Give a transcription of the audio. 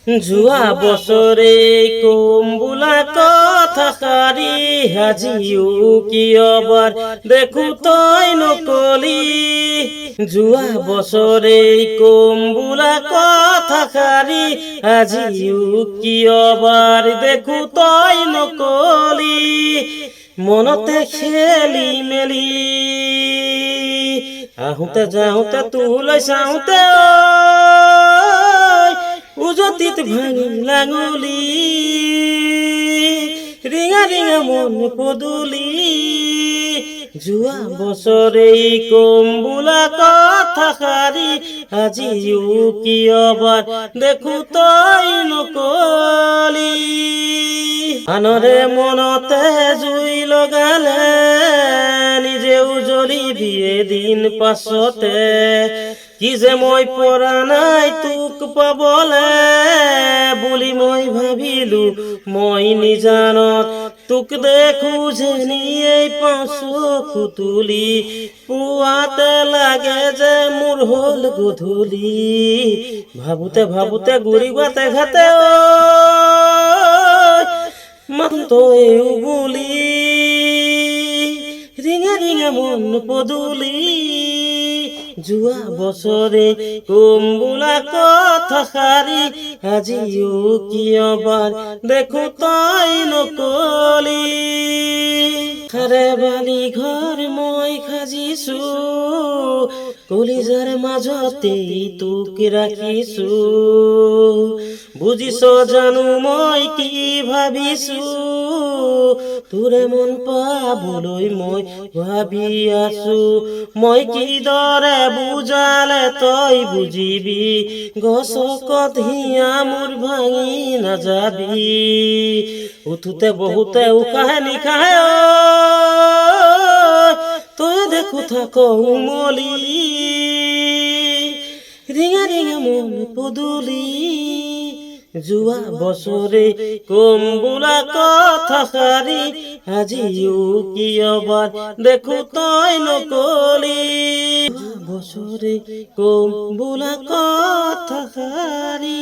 যোৱা বছৰে কম বোলা কথা সাৰি আজিও কিয়বাৰ দেখো তই নকলি। যোৱা বছৰে কম বোলা কথা সাৰি আজিও কিয়বাৰ দেখো তই নকলি। মনতে খেলি মেলি আহোঁতে যাওঁতে তোলৈ চাওঁতে উজতিত ভাঙি লাঙলি ৰিঙা ৰিঙা মন পদূলি। যোৱা বছৰে কম বোলা কথা সাৰি আজিও কিয়বাৰ দেখো তই নকলি। আনৰে মনতে জুই লগালে নিজেও জ্বলিবি এদিন পাছতে। কি যে মই পৰা নাই তোক পাবলে বুলি মই ভাবিলো মই নিজানত। তোক দেখো যেনিয়েই পাওঁ চকু তুলি পুৱাতে লাগে যে মোৰ হল গধূলি। ভাবোতে ভাবোতে গুৰি গাতে ঘাটে মান তই বুলি ৰিঙা ৰিঙা মন পদূলি। যোৱা বছৰে কম বোলা কথা সাৰি আজিও কিয়বাৰ দেখো তই নকলি। খাৰে বালি ঘৰ মই সাজিছো কলিজাৰ মাজতেই তোক ৰাখিছো। বুজিছ জানো মই কি ভাবিছো তোৰে মন পাবলৈ মই ভাবি আছো। মই কিদৰে বুজালে তই বুজিবি গছকত হিয়া মোৰ ভাঙি নাযাবি। উঠোতে বহুতে উশাহে নিশাহে তই দেখো থাক উমলি ৰিঙা ৰিঙা মন পদূলি। যোৱা বছৰে কম বোলা কথা সাৰি আজিও কিয়বাৰ দেখো তই নকলি। বছৰে কম বোলা কথা সাৰি